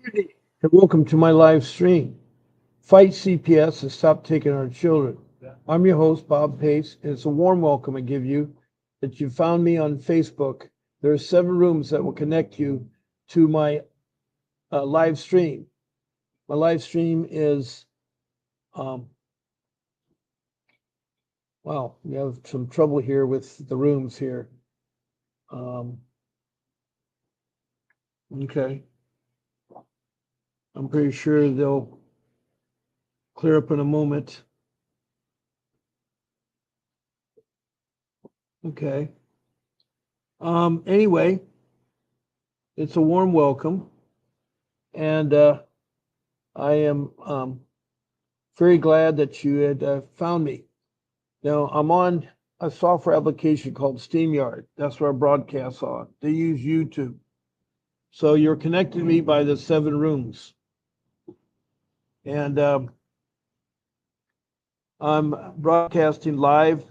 evening, and welcome to my live stream. Fight CPS and stop taking our children. I'm your host, Bob Pace, and it's a warm welcome I give you that you found me on Facebook. There are 7 rooms that will connect you to my live stream. My live stream is, um, wow, we have some trouble here with the rooms here. Um, okay, I'm pretty sure they'll clear up in a moment. Okay. Anyway, it's a warm welcome, and I am very glad that you had found me. Now, I'm on a software application called SteamYard. That's where I broadcast on. They use YouTube. So you're connecting me by the 7 rooms. And I'm broadcasting live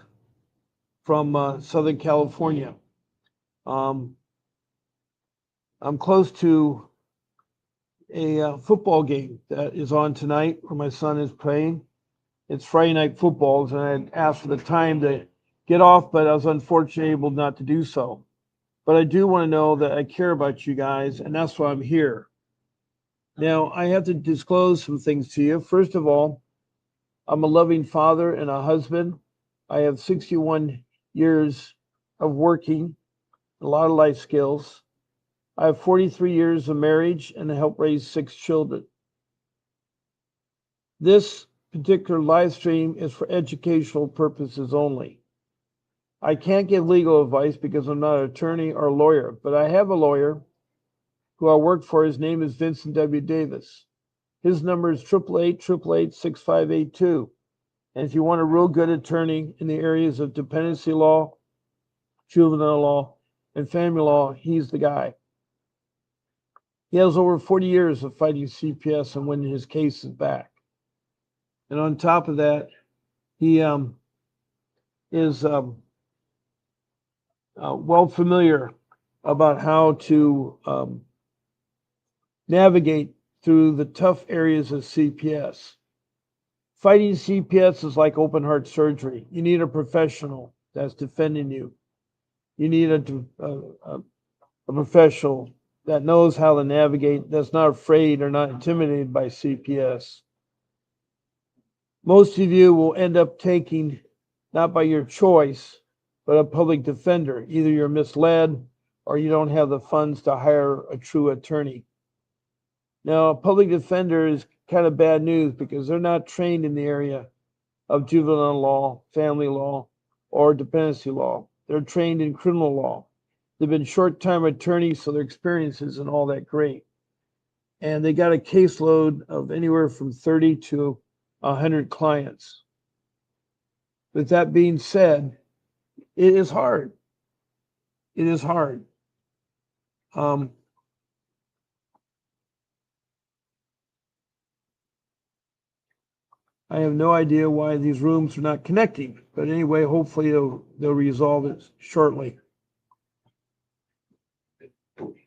from Southern California. I'm close to a football game that is on tonight where my son is playing. It's Friday night footballs, and I had asked for the time to get off, but I was unfortunately able not to do so. But I do want to know that I care about you guys, and that's why I'm here. Now, I have to disclose some things to you. First of all, I'm a loving father and a husband. I have 61 years of working, a lot of life skills. I have 43 years of marriage, and I help raise 6 children. This particular live stream is for educational purposes only. I can't give legal advice because I'm not an attorney or a lawyer, but I have a lawyer who I work for. His name is Vincent W. Davis. His number is 888-888-6582. And if you want a real good attorney in the areas of dependency law, juvenile law, and family law, he's the guy. He has over 40 years of fighting CPS and winning his cases back. And on top of that, he is well familiar about how to navigate through the tough areas of CPS. Fighting CPS is like open heart surgery. You need a professional that's defending you. You need a professional that knows how to navigate, that's not afraid or not intimidated by CPS. Most of you will end up taking, not by your choice, but a public defender. Either you're misled or you don't have the funds to hire a true attorney. Now, a public defender is kind of bad news because they're not trained in the area of juvenile law, family law, or dependency law. They're trained in criminal law. They've been short-time attorneys, so their experience isn't all that great. And they got a caseload of anywhere from 30 to 100 clients. With that being said, it is hard. It is hard. I have no idea why these rooms are not connecting, but anyway, hopefully they'll resolve it shortly.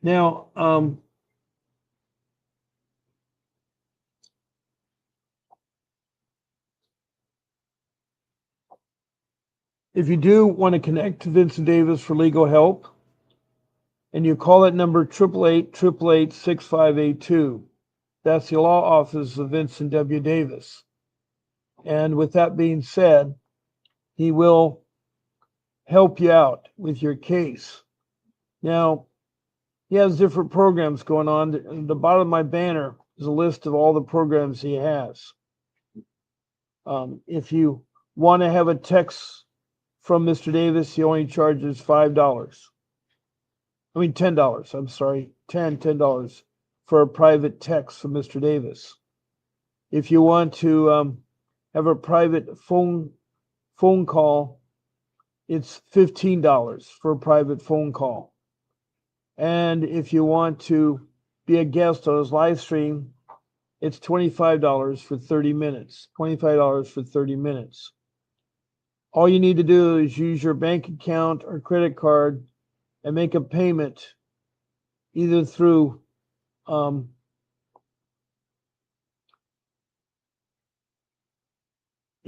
Now, if you do want to connect to Vincent Davis for legal help, and you call that number 888-888-6582, that's the law office of Vincent W. Davis. And with that being said, he will help you out with your case. Now, he has different programs going on. At the bottom of my banner is a list of all the programs he has. If you want to have a text from Mr. Davis, he only charges $5. I mean, $10. I'm sorry, $10 for a private text from Mr. Davis. If you want to have a private phone call, it's $15 for a private phone call. And if you want to be a guest on his live stream, it's $25 for 30 minutes. $25 for 30 minutes. All you need to do is use your bank account or credit card and make a payment either through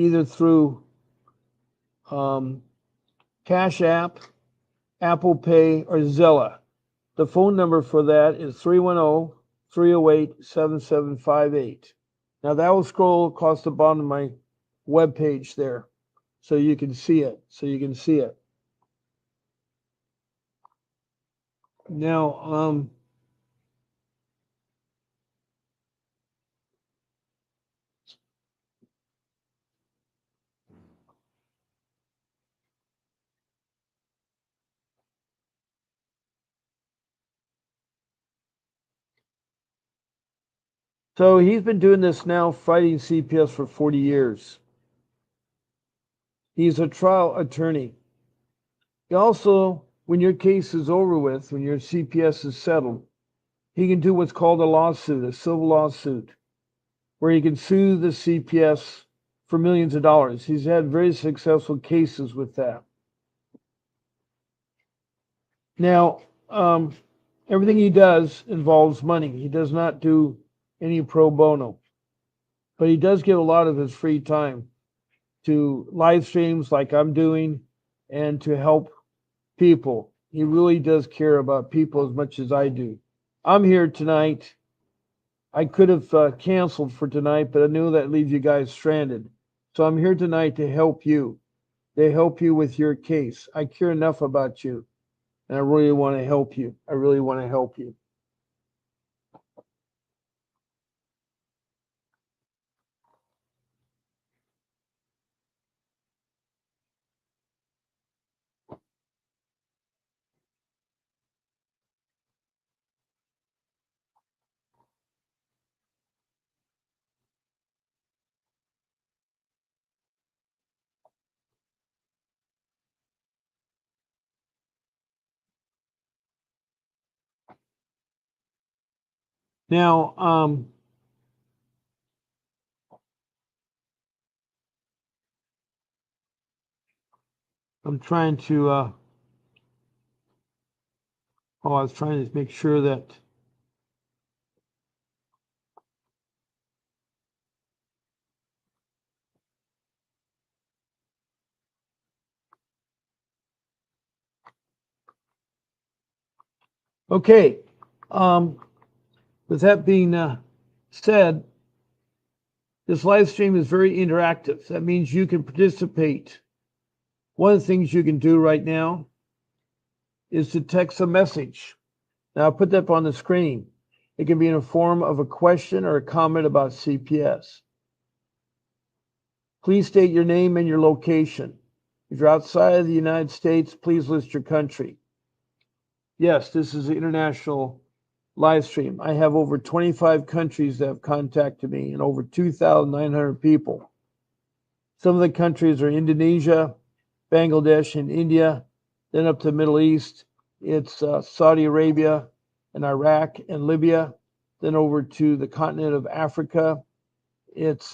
either through Cash App, Apple Pay, or Zella. The phone number for that is 310-308-7758. Now that will scroll across the bottom of my web page there, so you can see it. Now, so he's been doing this now, fighting CPS for 40 years. He's a trial attorney. He also, when your case is over with, when your CPS is settled, he can do what's called a lawsuit, a civil lawsuit, where he can sue the CPS for millions of dollars. He's had very successful cases with that. Now, everything he does involves money. He does not do any pro bono, but he does give a lot of his free time to live streams like I'm doing and to help people. He really does care about people as much as I do. I'm here tonight. I could have canceled for tonight, but I knew that leaves you guys stranded. So I'm here tonight to help you. To help you with your case. I care enough about you, and I really want to help you. I really want to help you. Now, I'm trying to, I was trying to make sure that, okay. With that being said, this live stream is very interactive. That means you can participate. One of the things you can do right now is to text a message. Now, I'll put that up on the screen. It can be in the form of a question or a comment about CPS. Please state your name and your location. If you're outside of the United States, please list your country. Yes, this is an international live stream. I have over 25 countries that have contacted me and over 2,900 people. Some of the countries are Indonesia, Bangladesh, and India. Then up to the Middle East, it's Saudi Arabia and Iraq and Libya. Then over to the continent of Africa, it's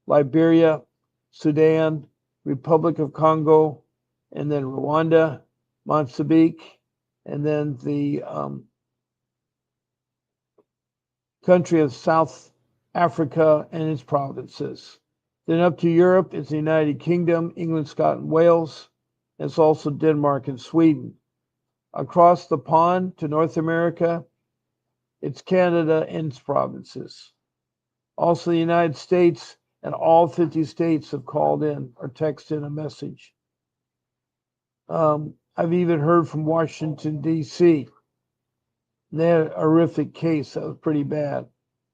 Liberia, Sudan, Republic of Congo, and then Rwanda, Mozambique, and then the country of South Africa and its provinces. Then up to Europe, it's the United Kingdom, England, Scotland, Wales. It's also Denmark and Sweden. Across the pond to North America, it's Canada and its provinces. Also, the United States and all 50 states have called in or texted a message. I've even heard from Washington, D.C. They had a horrific case that was pretty bad.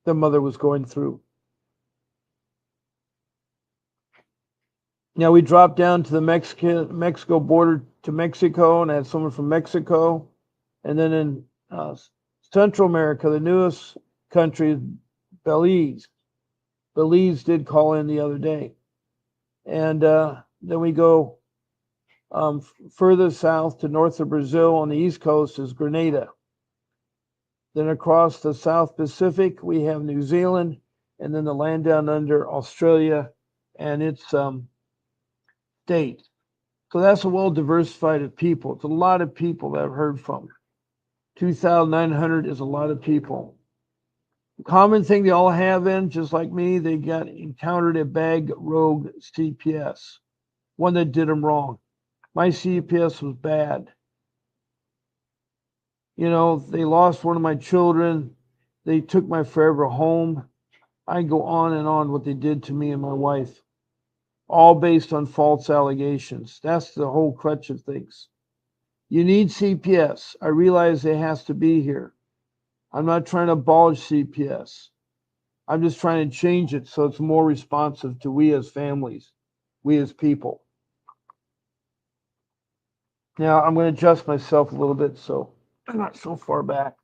The mother was going through. Now we dropped down to the Mexico border to Mexico, and I had someone from Mexico. And then in Central America, the newest country is Belize. Belize did call in the other day. And then we go further south to north of Brazil on the east coast is Grenada. Then across the South Pacific, we have New Zealand, and then the land down under Australia and its state. So that's a well diversified of people. It's a lot of people that I've heard from. 2,900 is a lot of people. Common thing they all have in, just like me, they got encountered a bag rogue CPS, one that did them wrong. My CPS was bad. You know, they lost one of my children. They took my forever home. I go on and on what they did to me and my wife, all based on false allegations. That's the whole crutch of things. You need CPS. I realize it has to be here. I'm not trying to abolish CPS. I'm just trying to change it so it's more responsive to we as families, we as people. Now I'm going to adjust myself a little bit so I'm not so far back.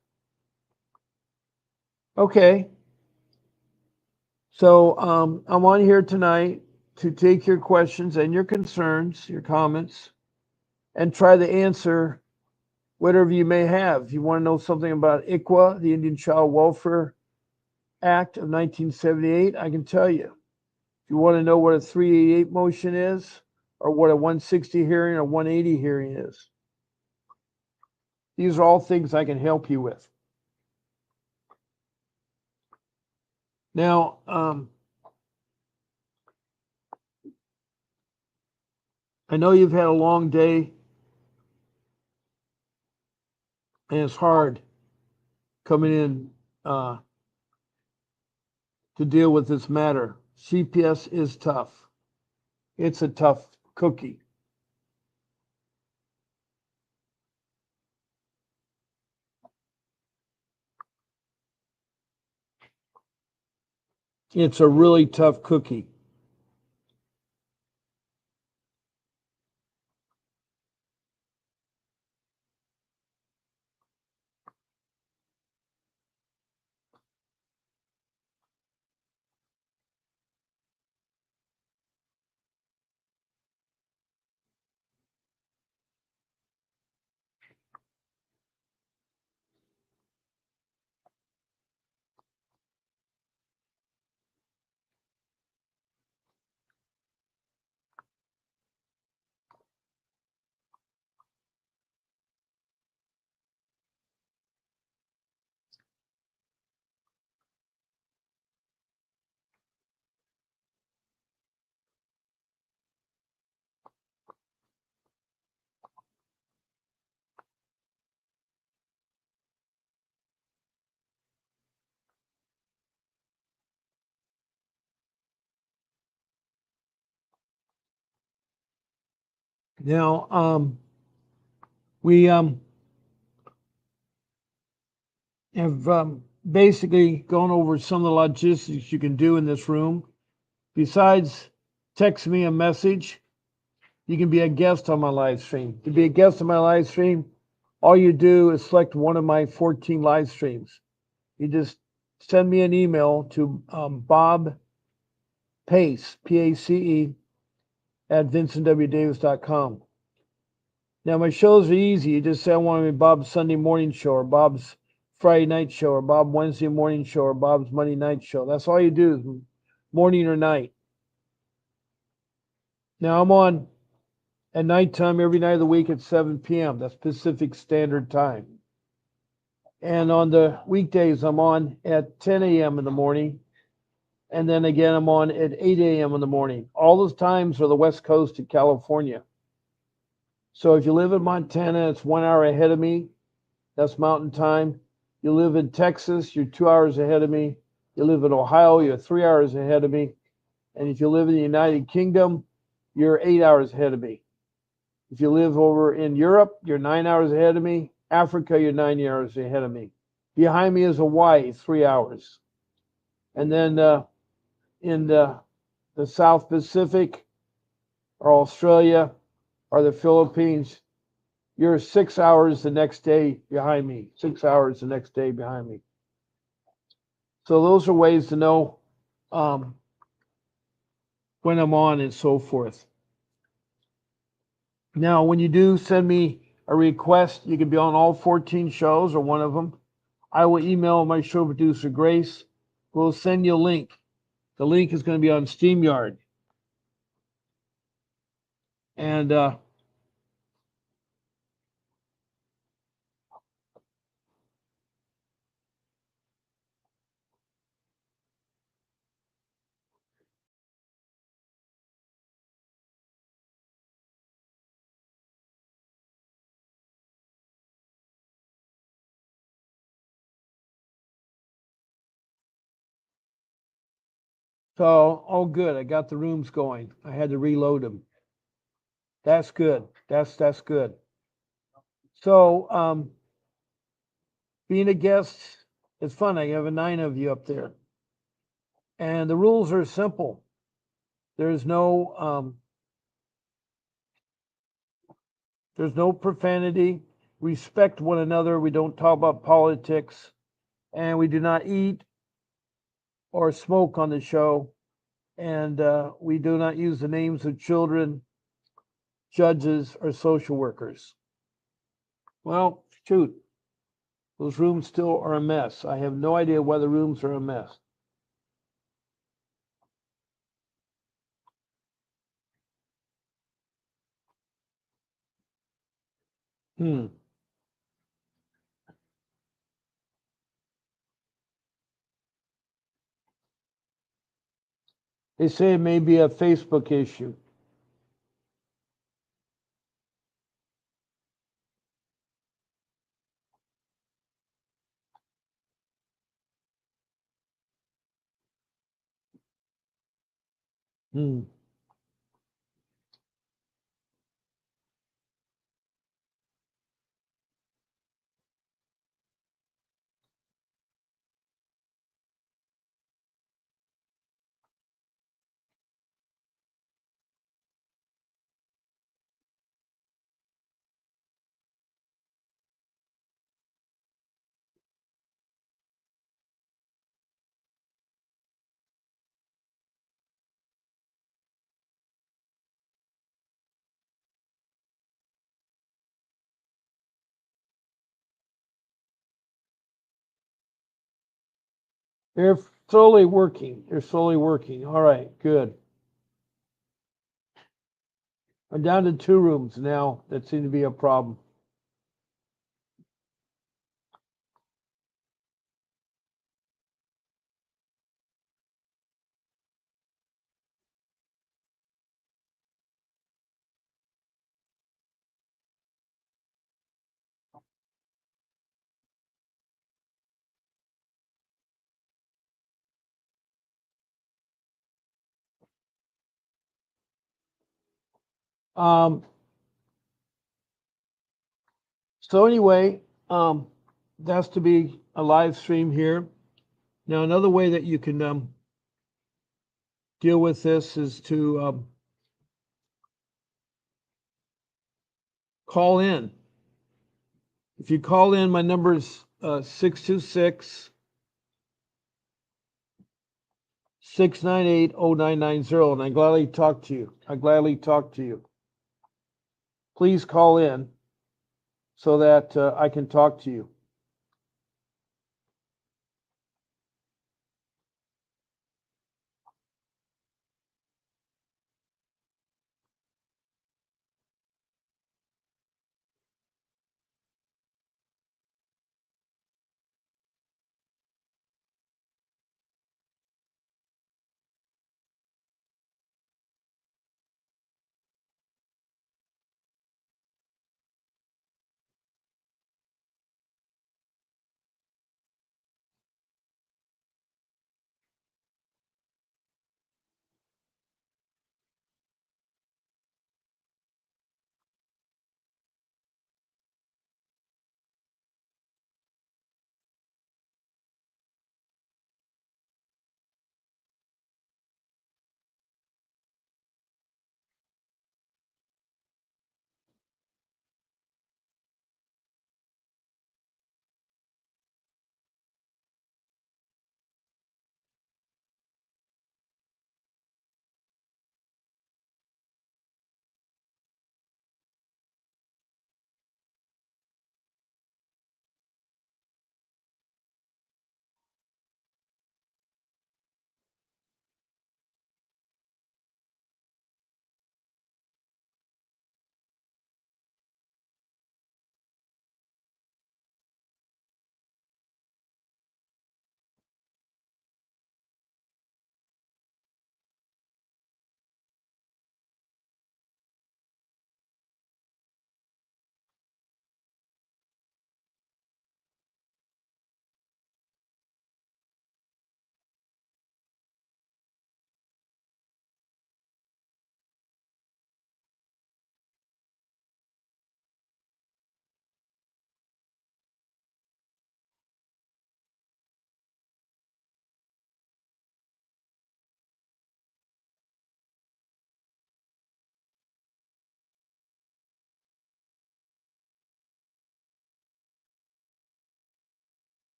Okay. So I'm on here tonight to take your questions and your concerns, your comments, and try to answer whatever you may have. If you want to know something about ICWA, the Indian Child Welfare Act of 1978, I can tell you. If you want to know what a 388 motion is, or what a 160 hearing or 180 hearing is, these are all things I can help you with. Now, I know you've had a long day, and it's hard coming in to deal with this matter. CPS is tough. It's a tough cookie. It's a really tough cookie. Now, we have basically gone over some of the logistics you can do in this room. Besides text me a message, you can be a guest on my live stream. To be a guest on my live stream, all you do is select one of my 14 live streams. You just send me an email to Bob Pace, P-A-C-E, at vincentwdavis.com. Now, my shows are easy. You just say, I want to be Bob's Sunday morning show, or Bob's Friday night show, or Bob Wednesday morning show, or Bob's Monday night show. That's all you do, morning or night. Now, I'm on at nighttime every night of the week at 7 p.m. That's Pacific Standard Time. And on the weekdays, I'm on at 10 a.m. in the morning. And then again, I'm on at 8 a.m. in the morning. All those times are the West Coast of California. So if you live in Montana, it's 1 hour ahead of me. That's Mountain Time. You live in Texas, you're 2 hours ahead of me. You live in Ohio, you're 3 hours ahead of me. And if you live in the United Kingdom, you're 8 hours ahead of me. If you live over in Europe, you're 9 hours ahead of me. Africa, you're 9 hours ahead of me. Behind me is Hawaii, 3 hours. And then in the South Pacific or Australia or the Philippines, you're 6 hours the next day behind me. 6 hours the next day behind me. So those are ways to know when I'm on and so forth. Now, when you do send me a request, you can be on all 14 shows or one of them. I will email my show producer, Grace. We'll send you a link. The link is going to be on StreamYard. And So, all good. I got the rooms going. I had to reload them. That's good. That's good. So, being a guest is fun. I have 9 of you up there, and the rules are simple. There's there's no profanity. Respect one another. We don't talk about politics, and we do not eat or smoke on the show. And we do not use the names of children, judges, or social workers. Well, shoot, those rooms still are a mess. I have no idea why the rooms are a mess. Hmm. They say it may be a Facebook issue. Hmm. They're slowly working. They're slowly working. All right, good. I'm down to 2 rooms now. That seemed to be a problem. Um, so anyway, that's to be a live stream here. Now, another way that you can deal with this is to call in. If you call in, my number is 626 698 0990, and I gladly talk to you. I gladly talk to you. Please call in so that I can talk to you.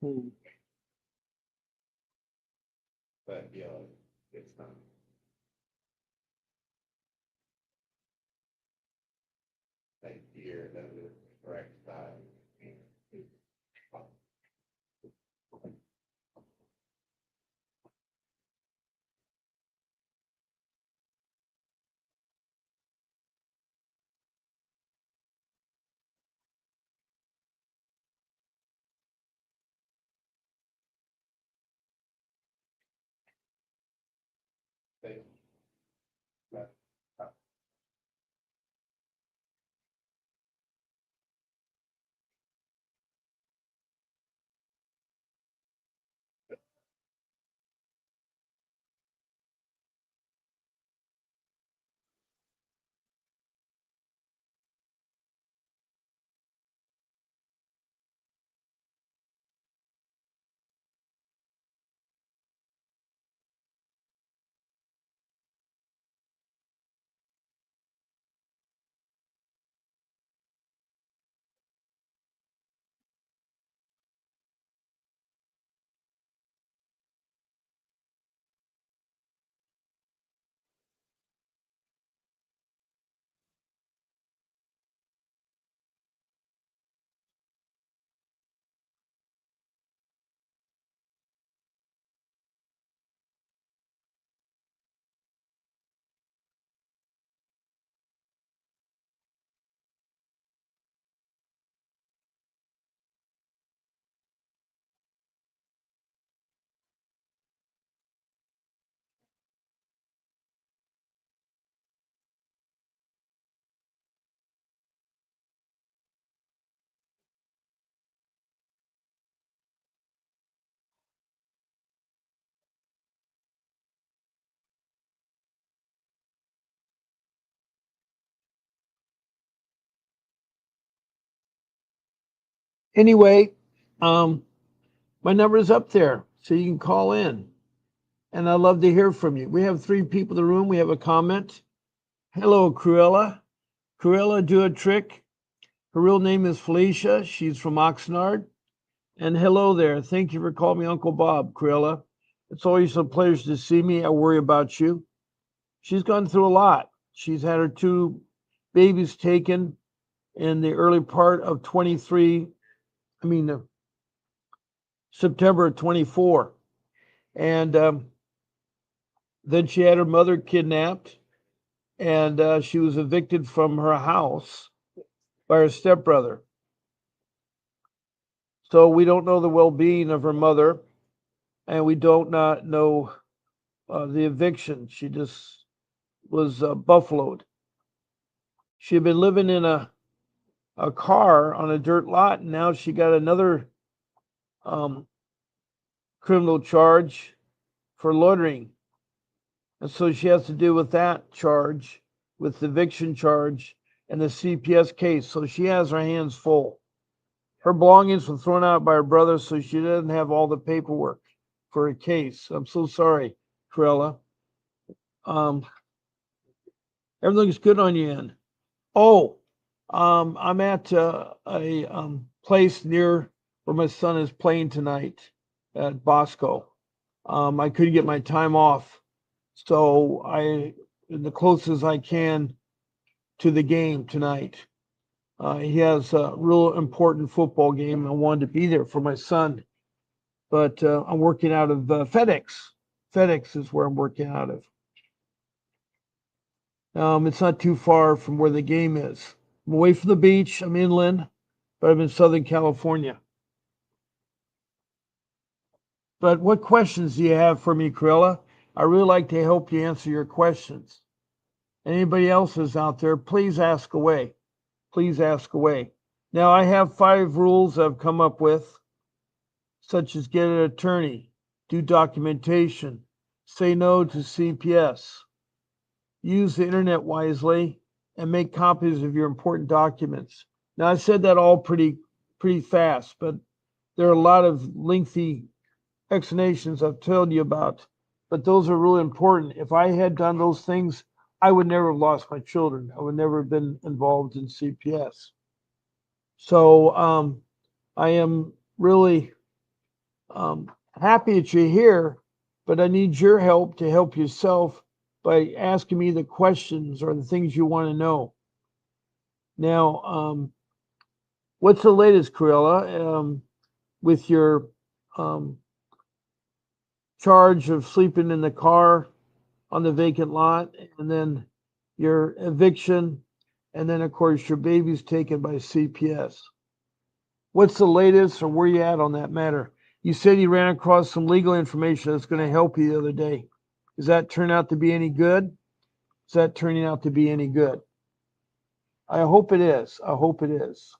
Hmm. But, you know, it's not. Like here, that is the correct side. Anyway, my number is up there, so you can call in. And I'd love to hear from you. We have 3 people in the room. We have a comment. Hello, Cruella. Cruella, do a trick. Her real name is Felicia. She's from Oxnard. And hello there. Thank you for calling me Uncle Bob, Cruella. It's always a pleasure to see me. I worry about you. She's gone through a lot. She's had her 2 babies taken in the early part of 23, September of 24. And then she had her mother kidnapped, and she was evicted from her house by her stepbrother. So we don't know the well-being of her mother, and we don't not know the eviction. She just was buffaloed. She had been living in a car on a dirt lot, and now she got another um, criminal charge for loitering. And so she has to deal with that charge, with the eviction charge, and the CPS case. So she has her hands full. Her belongings were thrown out by her brother, so she doesn't have all the paperwork for a case. I'm so sorry, Cruella. Um, Everything's good on your end. Oh, I'm at a place near where my son is playing tonight at Bosco. I couldn't get my time off, so I, the closest I can to the game tonight. He has a real important football game. I wanted to be there for my son, but I'm working out of FedEx. FedEx is where I'm working out of. It's not too far from where the game is. I'm away from the beach. I'm inland, but I'm in Southern California. But what questions do you have for me, Cruella? I really like to help you answer your questions. Anybody else is out there, please ask away. Please ask away. Now, I have 5 rules I've come up with, such as get an attorney, do documentation, say no to CPS, use the internet wisely, and make copies of your important documents. Now, I said that all pretty fast, but there are a lot of lengthy explanations I've told you about, but those are really important. If I had done those things, I would never have lost my children. I would never have been involved in CPS. So I am really happy that you're here, but I need your help to help yourself by asking me the questions or the things you want to know. Now, what's the latest, Corella, with your um, charge of sleeping in the car on the vacant lot, and then your eviction, and then, of course, your baby's taken by CPS? What's the latest, or where you at on that matter? You said you ran across some legal information that's going to help you the other day. Does that turn out to be any good? Is that turning out to be any good? I hope it is. I hope it is.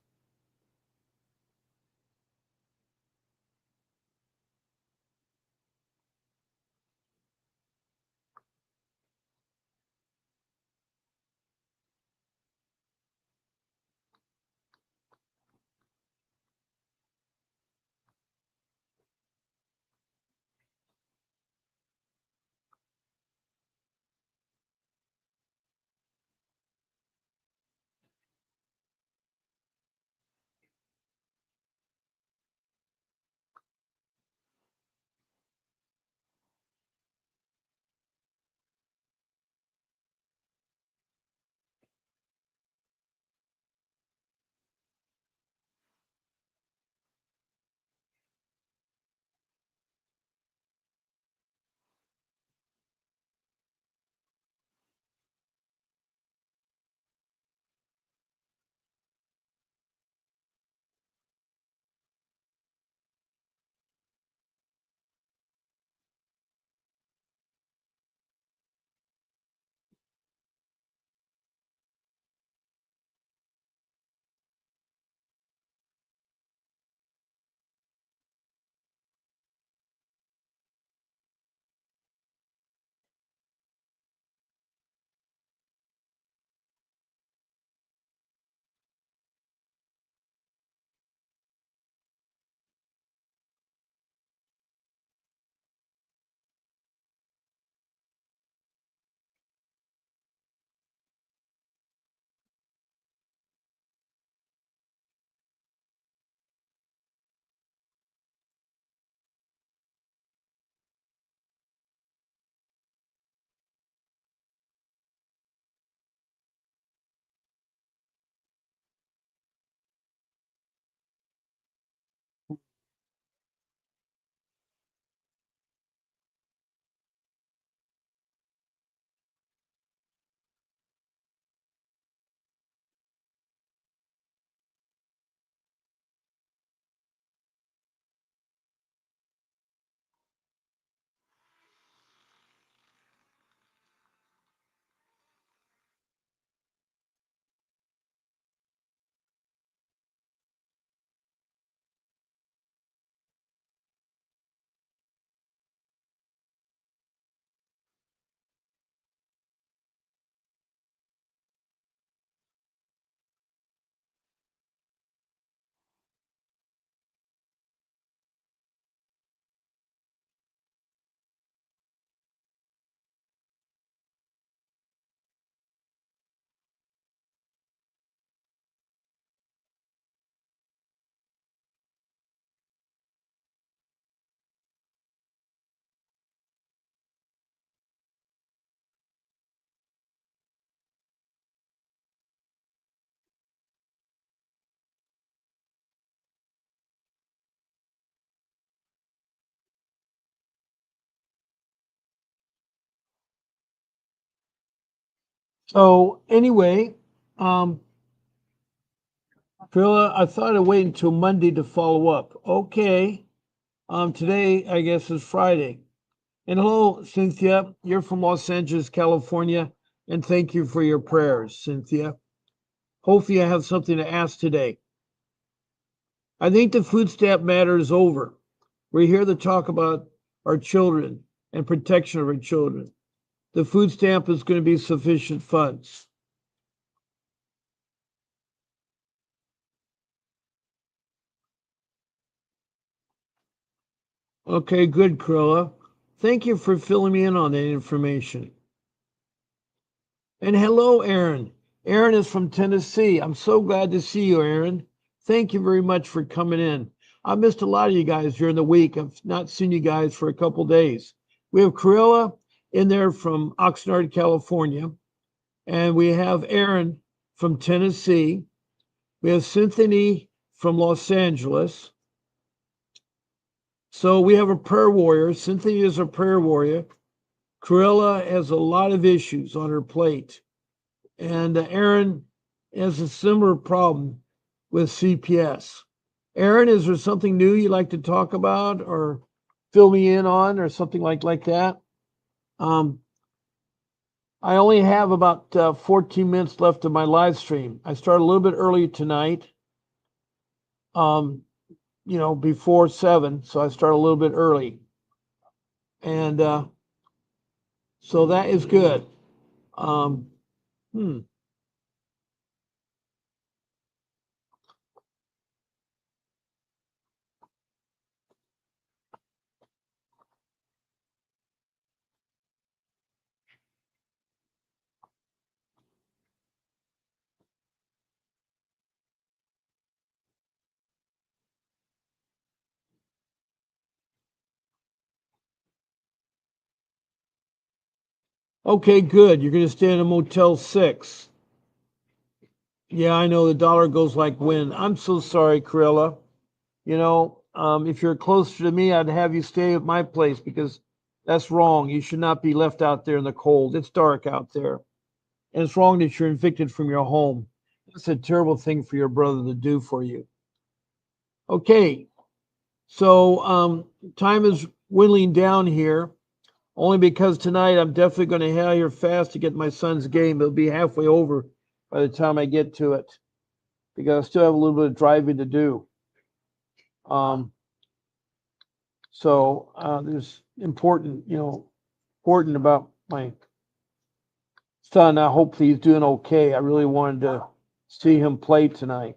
So anyway, um, Phila, I thought I'd wait until Monday to follow up. Okay. Today, I guess, is Friday. And hello, Cynthia. You're from Los Angeles, California. And thank you for your prayers, Cynthia. Hopefully, I have something to ask today. I think the food stamp matter is over. We're here to talk about our children and protection of our children. The food stamp is going to be sufficient funds. Okay, good, Cruella. Thank you for filling me in on that information. And hello, Aaron. Aaron is from Tennessee. I'm so glad to see you, Aaron. Thank you very much for coming in. I missed a lot of you guys during the week. I've not seen you guys for a couple days. We have Corilla in there from Oxnard, California, and we have Aaron from Tennessee. We have Cynthia from Los Angeles. So we have a prayer warrior. Cynthia is a prayer warrior. Corilla has a lot of issues on her plate. And Aaron has a similar problem with CPS. Aaron, is there something new you'd like to talk about or fill me in on or something like that? I only have about 14 minutes left of my live stream. I started a little bit early tonight, before 7, so I started a little bit early. And so that is good. Okay, good. You're going to stay in a Motel 6. Yeah, I know the dollar goes like wind. I'm so sorry, Corilla. If you're closer to me, I'd have you stay at my place because that's wrong. You should not be left out there in the cold. It's dark out there. And it's wrong that you're evicted from your home. That's a terrible thing for your brother to do for you. Okay, so time is whittling down here, only because tonight I'm definitely going to head here fast to get my son's game. It'll be halfway over by the time I get to it because I still have a little bit of driving to do. So there's important about my son. I hope he's doing okay. I really wanted to see him play tonight.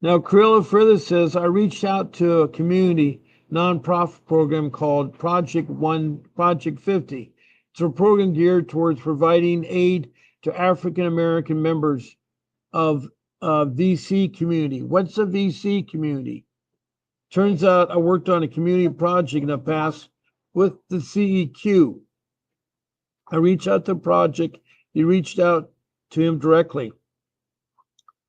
Now, Corilla further says, I reached out to a community nonprofit program called Project 50. It's a program geared towards providing aid to African American members of VC community. What's a VC community? Turns out I worked on a community project in the past with the CEQ. I reached out to the project. He reached out to him directly.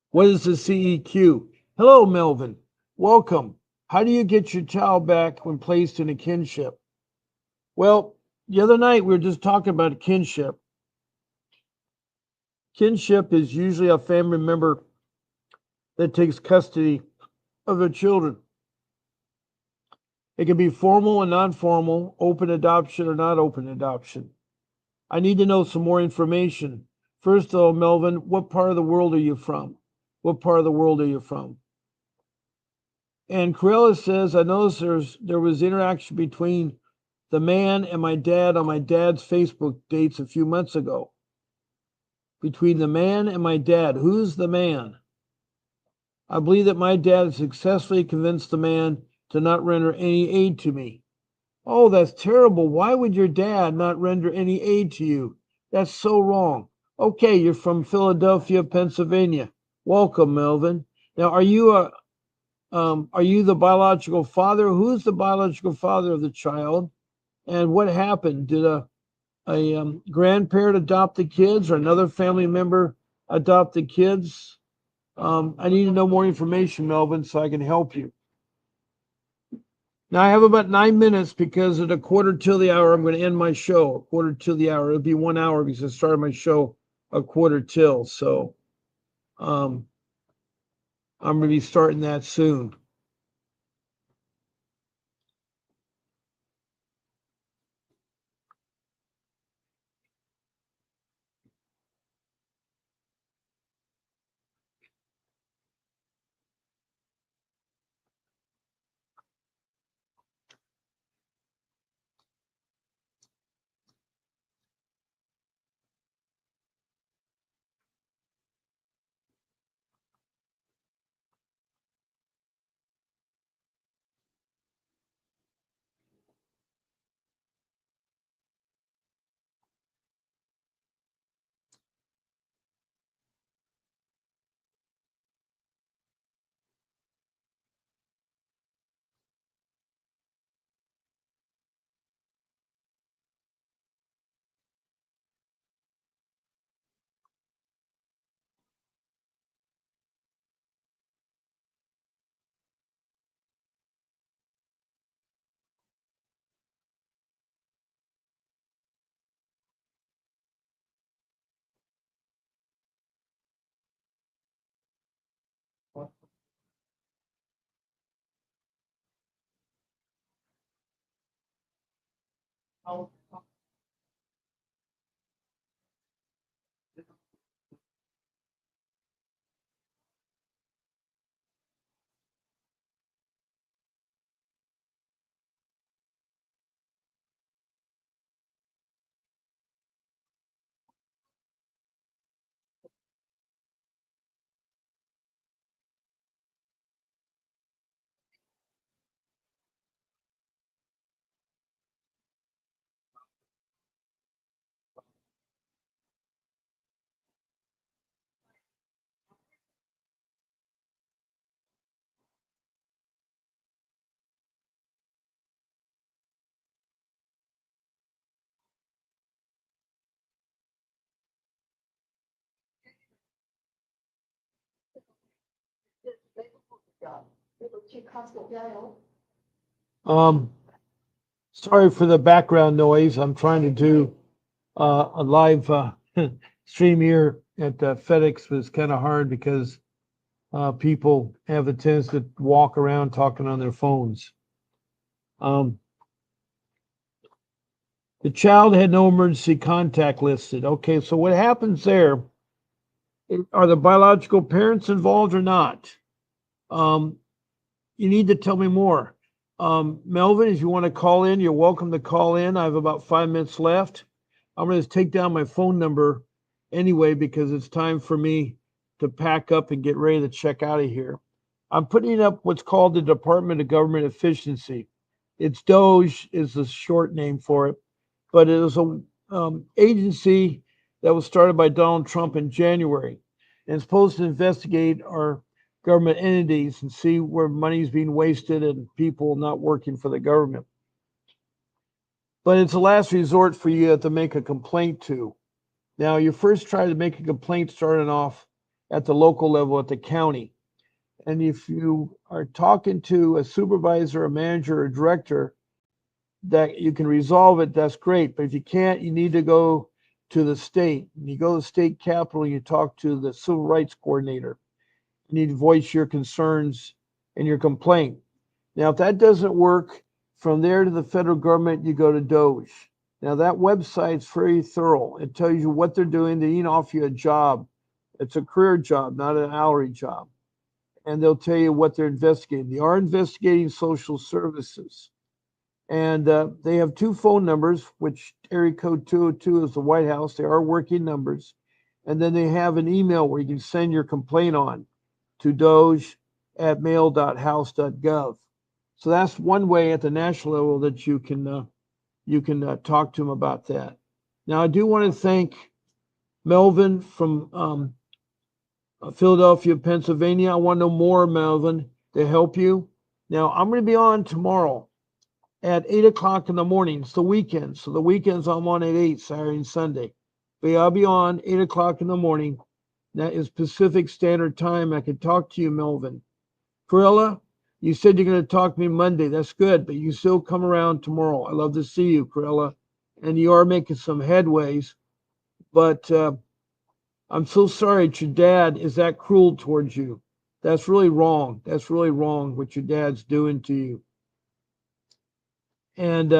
What is the CEQ? Hello, Melvin. Welcome. How do you get your child back when placed in a kinship? Well, the other night we were just talking about kinship. Kinship is usually a family member that takes custody of their children. It can be formal and non-formal, open adoption or not open adoption. I need to know some more information. First of all, Melvin, what part of the world are you from? What part of the world are you from? And Corella says, I noticed there was interaction between the man and my dad on my dad's Facebook dates a few months ago. Between the man and my dad, who's the man? I believe that my dad successfully convinced the man to not render any aid to me. Oh, that's terrible. Why would your dad not render any aid to you? That's so wrong. Okay, you're from Philadelphia, Pennsylvania. Welcome, Melvin. Now, are you the biological father? Who's the biological father of the child? And what happened? Did a grandparent adopt the kids or another family member adopt the kids? I need to know more information, Melvin, so I can help you. Now I have about 9 minutes because at a quarter till the hour, I'm going to end my show. A quarter till the hour. It'll be 1 hour because I started my show a quarter till. So I'm going to be starting that soon. Um, sorry for the background noise. I'm trying to do a live stream here at FedEx, but it's kind of hard because people have a tendency to walk around talking on their phones. Um, the child had no emergency contact listed. Okay, so what happens there? Are the biological parents involved or not? Um, you need to tell me more. Melvin, if you want to call in, you're welcome to call in. I have about 5 minutes left. I'm going to take down my phone number anyway because it's time for me to pack up and get ready to check out of here. I'm putting up what's called the Department of Government Efficiency. It's DOGE is the short name for it, but it is a agency that was started by Donald Trump in January, and it's supposed to investigate our government entities and see where money is being wasted and people not working for the government. But it's a last resort for you to make a complaint to. Now, you first try to make a complaint starting off at the local level at the county. And if you are talking to a supervisor, a manager, or a director that you can resolve it, that's great. But if you can't, you need to go to the state. You go to the state capitol, you talk to the civil rights coordinator. You need to voice your concerns and your complaint. Now, if that doesn't work, from there to the federal government, you go to DOGE. Now, that website's very thorough. It tells you what they're doing. They even offer you a job. It's a career job, not an hourly job. And they'll tell you what they're investigating. They are investigating social services. And they have two phone numbers, which area code 202 is the White House. They are working numbers. And then they have an email where you can send your complaint on to doge@mail.house.gov. So that's one way at the national level that you can talk to them about that. Now, I do want to thank Melvin from Philadelphia, Pennsylvania. I want to know more, Melvin, to help you. Now, I'm going to be on tomorrow at 8 o'clock in the morning. It's the weekend. So the weekends I'm on at 8, Saturday and Sunday. But yeah, I'll be on 8 o'clock in the morning. That is Pacific Standard Time. I can talk to you, Melvin. Corella, you said you're going to talk to me Monday. That's good, but you still come around tomorrow. I love to see you, Corella. And you are making some headways. But I'm so sorry that your dad is that cruel towards you. That's really wrong. That's really wrong what your dad's doing to you. And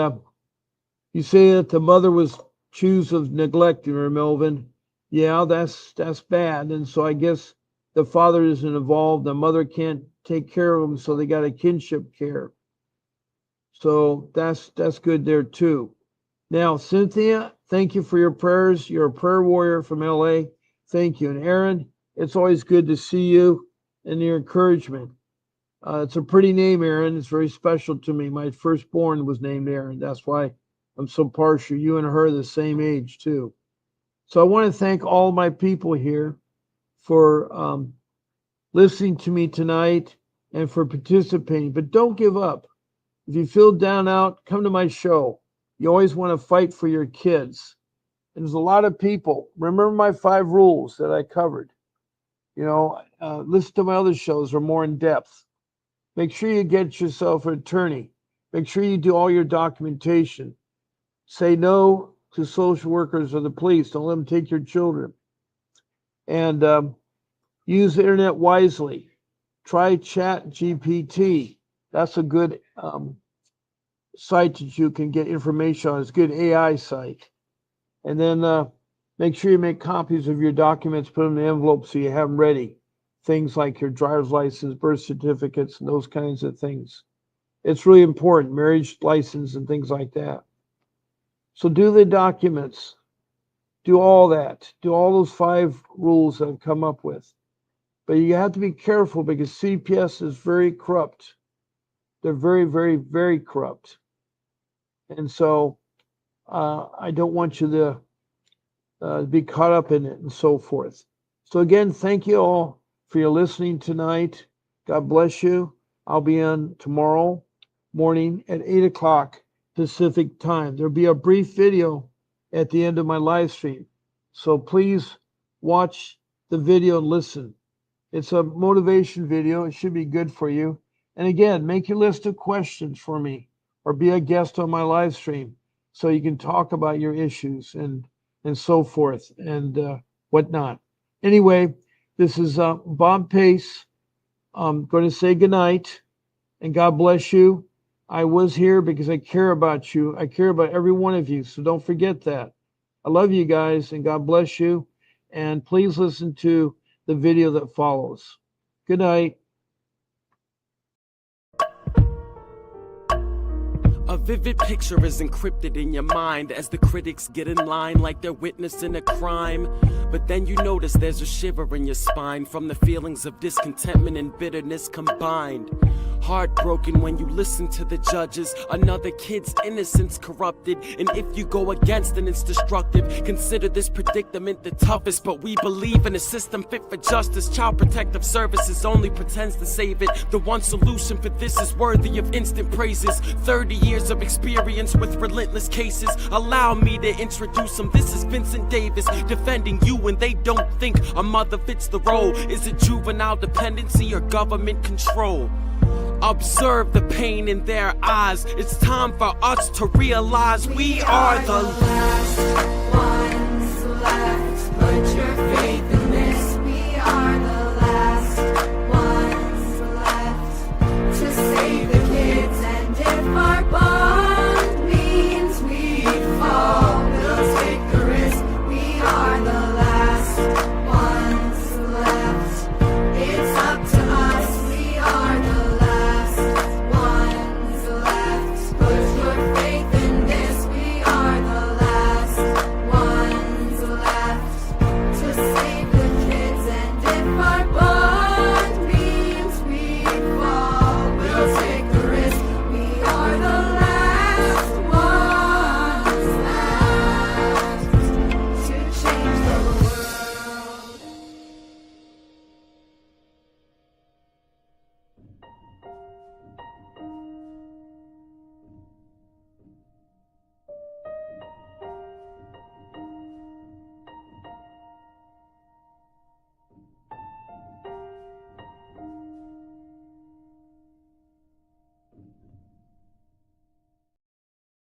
you say that the mother was accused of neglecting her, Melvin. Yeah, that's bad. And so I guess the father isn't involved. The mother can't take care of him, so they got a kinship care. So that's good there too. Now, Cynthia, thank you for your prayers. You're a prayer warrior from LA. Thank you. And Aaron, it's always good to see you and your encouragement. It's a pretty name, Aaron. It's very special to me. My firstborn was named Aaron. That's why I'm so partial. You and her are the same age, too. So I want to thank all my people here for listening to me tonight and for participating. But don't give up. If you feel down out, come to my show. You always want to fight for your kids. And there's a lot of people. Remember my 5 rules that I covered. Listen to my other shows, are more in depth. Make sure you get yourself an attorney. Make sure you do all your documentation. Say no to social workers or the police. Don't let them take your children. And use the internet wisely. Try Chat GPT. That's a good site that you can get information on. It's a good AI site. And then make sure you make copies of your documents, put them in the envelope so you have them ready. Things like your driver's license, birth certificates, and those kinds of things. It's really important, marriage license and things like that. So do the documents. Do all that. Do all those 5 rules that I've come up with. But you have to be careful because CPS is very corrupt. They're very, very, very corrupt. And so I don't want you to be caught up in it and so forth. So again, thank you all for your listening tonight. God bless you. I'll be on tomorrow morning at 8 o'clock Pacific time. There'll be a brief video at the end of my live stream. So please watch the video and listen. It's a motivation video. It should be good for you. And again, make your list of questions for me or be a guest on my live stream so you can talk about your issues and so forth and whatnot. Anyway, this is Bob Pace. I'm going to say goodnight and God bless you. I was here because I care about you. I care about every one of you. So don't forget that. I love you guys and God bless you. And please listen to the video that follows. Good night. A vivid picture is encrypted in your mind as the critics get in line like they're witnessing a crime. But then you notice there's a shiver in your spine from the feelings of discontentment and bitterness combined. Heartbroken when you listen to the judges, another kid's innocence corrupted. And if you go against it, it's destructive. Consider this predicament the toughest, but we believe in a system fit for justice. Child Protective Services only pretends to save it. The one solution for this is worthy of instant praises. 30 years of experience with relentless cases. Allow me to introduce them. This is Vincent Davis, defending you when they don't think a mother fits the role. Is it juvenile dependency or government control? Observe the pain in their eyes. It's time for us to realize we are the last